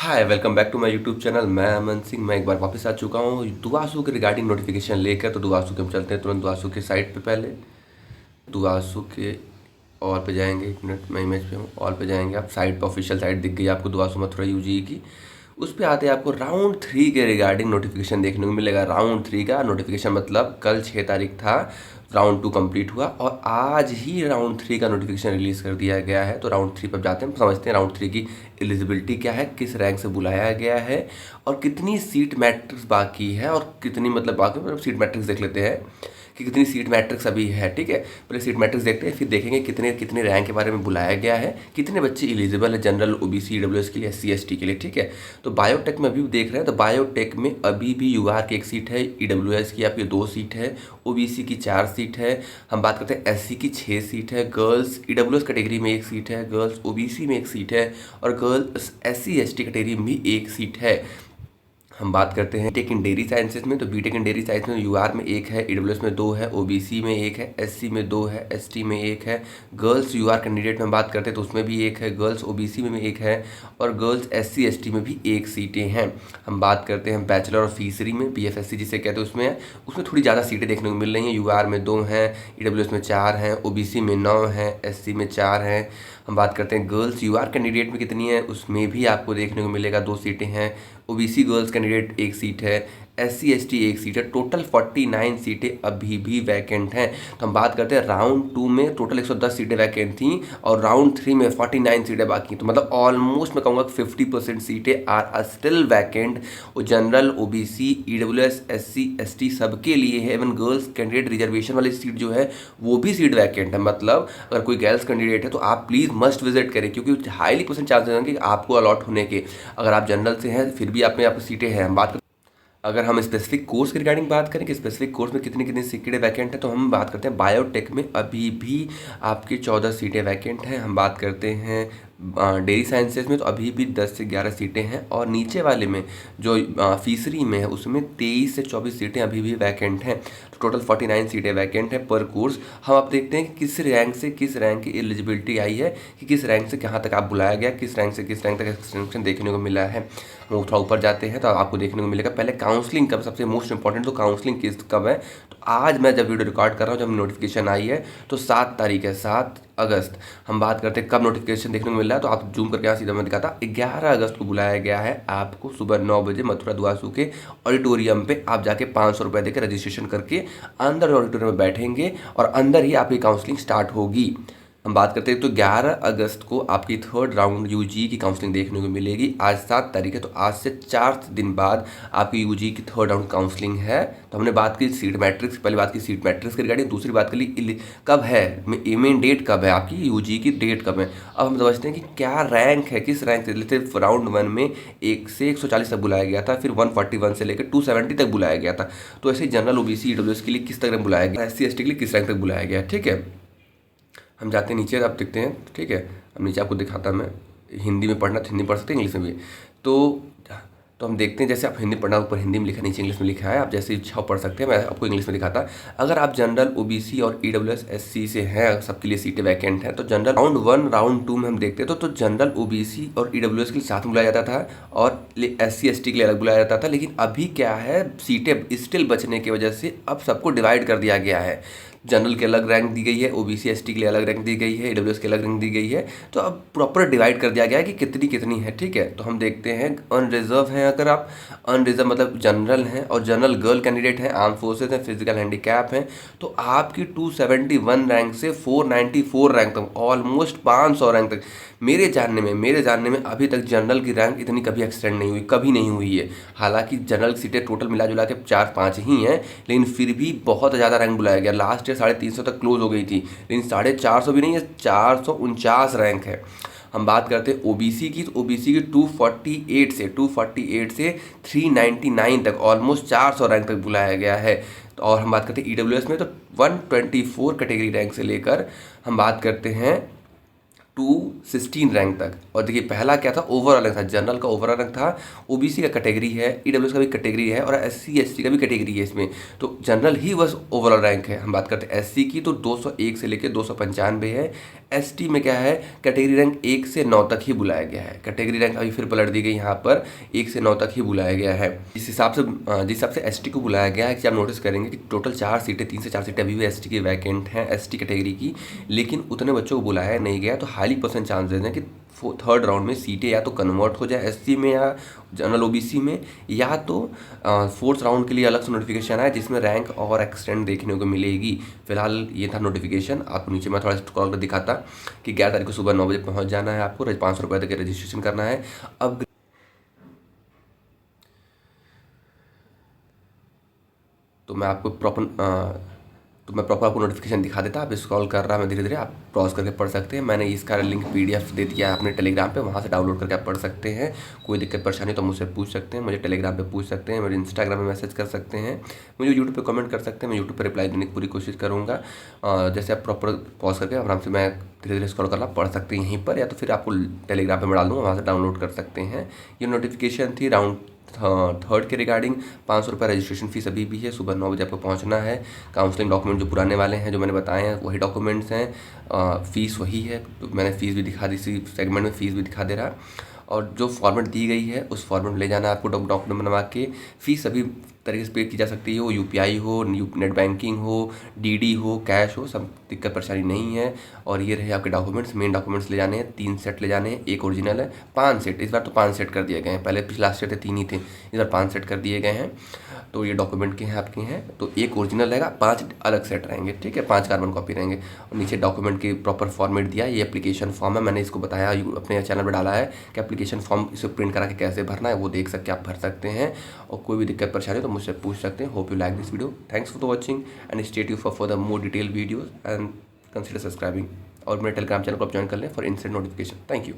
Hi welcome back to my YouTube channel. मैं अमन सिंह। मैं एक बार वापस आ चुका हूँ दुआसू के रिगार्डिंग नोटिफिकेशन लेकर। तो दुआसू के हम चलते हैं तुरंत दुआसू के साइट पे। पहले दुआसू के ऑल पे जाएंगे। एक मिनट, मैं इमेज पे हूँ। ऑल पे जाएंगे, आप साइट पे ऑफिशियल साइट दिख गई आपको दुआसू मथुरा यूजी की। उस पे आते हैं आपको राउंड 3 के रिगार्डिंग नोटिफिकेशन देखने को मिलेगा। राउंड 3 का नोटिफिकेशन मतलब कल 6 तारीख था, राउंड 2 कंप्लीट हुआ और आज ही राउंड 3 का नोटिफिकेशन रिलीज़ कर दिया गया है। तो राउंड 3 पर जाते हैं, समझते हैं राउंड 3 की एलिजिबिलिटी क्या है, किस रैंक से बुलाया गया है और कितनी सीट मैट्रिक्स बाकी है और कितनी मतलब बाकी मतलब सीट मैट्रिक्स देख लेते हैं कि कितनी सीट मैट्रिक्स अभी है। ठीक है, पहले सीट मैट्रिक्स देखते हैं, फिर देखेंगे कितने कितने रैंक के बारे में बुलाया गया है, कितने बच्चे एलिजिबल है जनरल, ओबीसी, ईडब्ल्यूएस के लिए, एससी एसटी के लिए। ठीक है, तो बायोटेक में अभी देख रहे हैं तो बायोटेक में अभी भी यूआर की 1 सीट है, ईडब्ल्यूएस की आपकी 2 सीट है, ओबीसी की 4 सीट है। हम बात करते हैं एससी की 6 सीट है, गर्ल्स ईडब्ल्यूएस कैटेगरी में 1 सीट है, गर्ल्स ओबीसी में 1 सीट है और गर्ल्स एससी एसटी कैटेगरी में भी 1 सीट है। हम बात करते हैं टेक इन डेयरी साइंसेज में, तो बीटेक इन डेयरी साइंस में यूआर में 1 है, ईडब्ल्यूएस में 2 है, ओबीसी में 1 है, एससी में 2 है, एसटी में 1 है। गर्ल्स यूआर कैंडिडेट में बात करते हैं तो उसमें भी 1 है, गर्ल्स ओबीसी में भी 1 है और गर्ल्स एससी एसटी में भी 1 सीटें हैं। हम बात करते हैं बैचलर ऑफ फिशरी में, बीएफएससी जिसे कहते हैं, उसमें थोड़ी ज़्यादा सीटें देखने को मिल रही हैं। यूआर में 2 हैं, ईडब्ल्यूएस में 4 हैं, ओबीसी में 9 हैं, एससी में 4 हैं। हम बात करते हैं गर्ल्स यूआर कैंडिडेट में कितनी है, उसमें भी आपको देखने को मिलेगा 2 सीटें हैं, ओबीसी गर्ल्स कैंडिडेट 1 सीट है, एससी एसटी 1 सीट है। टोटल 49 सीटें अभी भी वैकेंट हैं। तो हम बात करते हैं राउंड 2 में टोटल 110 सीटें वैकेंट थी और राउंड 3 में 49 सीटें बाकी। तो मतलब ऑलमोस्ट मैं कहूँगा 50% सीटें आर स्टिल वैकेंट। वो general, OBC, EWS, SC ST सबके लिए है। इवन गर्ल्स कैंडिडेट रिजर्वेशन वाली सीट जो है वो भी सीट वैकेंट है। मतलब अगर कोई गर्ल्स कैंडिडेट है तो आप प्लीज़ मस्ट विजिट करें, क्योंकि हाईली परसेंट चांसेस हैं कि आपको अलॉट होने के। अगर आप जनरल से हैं फिर भी आप में आपको सीटें हैं। हम बात अगर हम स्पेसिफिक कोर्स के रिगार्डिंग बात करें कि स्पेसिफिक कोर्स में कितनी कितनी सीटें वैकेंट है, तो हम बात करते हैं बायोटेक में अभी भी आपकी 14 सीटें वैकेंट हैं। हम बात करते हैं डेयरी साइंसेज में तो अभी भी 10 से 11 सीटें हैं और नीचे वाले में जो फिशरी में है उसमें 23 से 24 सीटें अभी भी वैकेंट हैं। तो टोटल 49 सीटें वैकेंट हैं पर कोर्स। हम अब देखते हैं कि किस रैंक से किस रैंक की एलिजिबिलिटी आई है, कि किस रैंक से कहाँ तक आप बुलाया गया, किस रैंक से किस रैंक तक एक्सटेंशन देखने को मिला है। हम थोड़ा ऊपर जाते हैं तो आपको देखने को मिलेगा पहले काउंसलिंग कब, सबसे मोस्ट इंपॉर्टेंट तो काउंसलिंग किस कब है। तो आज मैं जब वीडियो रिकॉर्ड कर रहा हूँ, जब नोटिफिकेशन आई है तो 7 तारीख है, 7 अगस्त। हम बात करते हैं कब नोटिफिकेशन देखने को मिल रहा है, तो आप जूम करके यहाँ सीधा मैं दिखाता, 11 अगस्त को बुलाया गया है आपको सुबह 9 बजे मथुरा दुआसू के ऑडिटोरियम पे। आप जाके 500 रुपये देकर रजिस्ट्रेशन करके अंदर ऑडिटोरियम में बैठेंगे और अंदर ही आपकी काउंसलिंग स्टार्ट होगी। हम बात करते हैं तो 11 अगस्त को आपकी 3rd राउंड यूजी की काउंसलिंग देखने को मिलेगी। आज 7 तारीख है तो आज से 4 दिन बाद आपकी यूजी की 3rd राउंड काउंसलिंग है। तो हमने बात की सीट मैट्रिक्स, पहले बात की सीट मैट्रिक्स के रिगार्डिंग, दूसरी बात कर ली कब है, मेन डेट कब है, आपकी यूजी की डेट कब है। अब हम समझते हैं कि क्या रैंक है, किस रैंक से। जैसे राउंड 1 में 1 से 140 तक बुलाया गया था, फिर 141 से लेकर 270 तक बुलाया गया था। तो ऐसे जनरल, ओबीसी, ईडब्ल्यूएस के लिए किस तरह बुलाया गया, एससी एसटी के लिए किस रैंक तक बुलाया गया। ठीक है, हम जाते हैं नीचे, आप देखते हैं। ठीक है, अब नीचे आपको दिखाता मैं, हिंदी में पढ़ना तो हिंदी पढ़ सकते हैं, इंग्लिश में भी। तो हम देखते हैं, जैसे आप हिंदी पढ़ना, ऊपर हिंदी में लिखा, नीचे इंग्लिश में लिखा है, आप जैसे इच्छा पढ़ सकते हैं। मैं आपको इंग्लिश में दिखाता। अगर आप जनरल, ओबीसी और ईडब्ल्यूएस एससी से हैं, सबके लिए सीटें वैकेंट हैं, तो जनरल राउंड 1 राउंड 2 में हम देखते हैं तो जनरल, ओबीसी और ईडब्ल्यूएस के लिए साथ में बुलाया जाता था और एससी एसटी के लिए अलग बुलाया जाता था। लेकिन अभी क्या है, सीटें स्टिल बचने की वजह से अब सबको डिवाइड कर दिया गया है। जनरल के अलग रैंक दी गई है, ओबीसी एसटी के लिए अलग रैंक दी गई है, ईडब्ल्यूएस के अलग रैंक दी गई है। तो अब प्रॉपर डिवाइड कर दिया गया है कि कितनी कितनी है। ठीक है, तो हम देखते हैं अनरिजर्व हैं, अगर आप अनरिजर्व मतलब जनरल हैं और जनरल गर्ल कैंडिडेट हैं, आर्म फोर्सेज हैं, फिजिकल हैंडीकैप हैं, तो आपकी 271 रैंक से 494 रैंक तक, ऑलमोस्ट 500 रैंक तक। मेरे जानने में अभी तक जनरल की रैंक इतनी कभी एक्सटेंड नहीं हुई, कभी नहीं हुई है। हालांकि जनरल सीटें टोटल मिला जुला के 4-5 ही हैं, लेकिन फिर भी बहुत ज़्यादा रैंक बुलाया गया। लास्ट ईयर 350 तक क्लोज हो गई थी, लेकिन 450 भी नहीं है, 449 रैंक है। हम बात करते हैं ओबीसी की, तो ओबीसी की 248 से 399 तक, ऑलमोस्ट 400 रैंक तक बुलाया गया है। और हम बात करते हैं ईडब्ल्यूएस में, तो 124 कैटेगरी रैंक से लेकर हम बात करते हैं 216 रैंक तक और देखिए पहला क्या था, ओवरऑल रैंक था, जनरल का ओवरऑल रैंक था, ओबीसी का कैटेगरी है, ईडब्ल्यूएस का भी कैटेगरी है और एससी एसटी का भी कैटेगरी है इसमें। तो जनरल ही बस ओवरऑल रैंक है। हम बात करते हैं एससी की तो 201 से लेकर 295 है। एसटी में क्या है, कैटेगरी रैंक 1 से 9 तक ही बुलाया गया है। कैटेगरी रैंक अभी फिर पलट दी गई, यहाँ पर 1 से 9 तक ही बुलाया गया है। जिस हिसाब से एसटी को बुलाया गया है कि आप नोटिस करेंगे कि टोटल 4 सीटें, 3 से 4 सीटें अभी भी एसटी की वैकेंट हैं एसटी कैटेगरी की, लेकिन उतने बच्चों को बुलाया नहीं गया। तो हाईली परसेंट चांसेस हैं कि थर्ड राउंड में सीटें या तो कन्वर्ट हो जाए एससी में या जनरल ओबीसी में, या तो फोर्थ राउंड के लिए अलग से नोटिफिकेशन आए जिसमें रैंक और एक्सटेंड देखने को मिलेगी। फिलहाल ये था नोटिफिकेशन। आपको नीचे मैं थोड़ा सा कॉल कर दिखाता कि 11 तारीख को सुबह 9 बजे पहुंच जाना है, आपको 500 रुपये तक रजिस्ट्रेशन करना है। अब तो मैं आपको प्रॉपर आपको नोटिफिकेशन दिखा देता। आप स्क्रॉल कर रहा है, मैं धीरे धीरे आप ब्राउज करके पढ़ सकते हैं। मैंने इसका लिंक पीडीएफ दे दिया है अपने टेलीग्राम पे, वहाँ से डाउनलोड करके आप पढ़ सकते हैं। कोई दिक्कत परेशानी तो मुझसे पूछ सकते हैं, मुझे टेलीग्राम पे पूछ सकते हैं, मेरे इंस्टाग्राम में मैसेज कर सकते हैं, मुझे यूट्यूब पे कमेंट कर सकते हैं। मैं यूट्यूब पर रिप्लाई देने की पूरी कोशिश करूँगा। जैसे आप प्रॉपर पॉज करके आराम से मैं धीरे धीरे स्क्रॉल करना पढ़ सकते हैं यहीं पर, या तो फिर आपको टेलीग्राम पर मैं डाल दूँगा, वहाँ से डाउनलोड कर सकते हैं। ये नोटिफिकेशन थी राउंड थर्ड के रिगार्डिंग। 500 रुपये रजिस्ट्रेशन फीस अभी भी है। सुबह 9 बजे आपको पहुंचना है। काउंसलिंग डॉक्यूमेंट जो पुराने वाले हैं जो मैंने बताए हैं वही डॉक्यूमेंट्स हैं। फ़ीस वही है, तो मैंने फ़ीस भी दिखा दी, इसी सेगमेंट में फ़ीस भी दिखा दे रहा। और जो फॉर्मेट दी गई है उस फॉर्मेट में ले जाना है आपको डॉक्यूमेंट बनवा के। फ़ीस सभी तरीके से पे की जा सकती है, वो यूपीआई हो, नेट बैंकिंग हो, डीडी हो, कैश हो, सब दिक्कत परेशानी नहीं है। और ये रहे आपके डॉक्यूमेंट्स। मेन डॉक्यूमेंट्स ले जाने हैं, 3 सेट ले जाने हैं, एक ओरिजिनल है। 5 सेट, इस बार तो 5 सेट कर दिए गए हैं, पहले पिछला सेट थे 3 ही थे, इस बार 5 सेट कर दिए गए हैं। तो ये डॉक्यूमेंट के हैं आपके हैं, तो एक ओरिजिनल रहेगा, 5 अलग सेट रहेंगे, ठीक है, 5 कार्बन कॉपी रहेंगे। और नीचे डॉक्यूमेंट के प्रॉपर फॉर्मेट दिया, ये एप्लीकेशन फॉर्म है, मैंने इसको बताया अपने चैनल पर डाला है कि एप्लीकेशन फॉर्म इसे प्रिंट करा के कैसे भरना है, वो देख सकते आप भर सकते हैं। और कोई भी दिक्कत परेशानी तो मुझसे पूछ सकते हैं। Hope you like this video, thanks for the watching and stay tuned for the more detail videos and consider subscribing. और मेरे टेलीग्राम चैनल को आप ज्वाइन कर लें for instant notification. Thank you.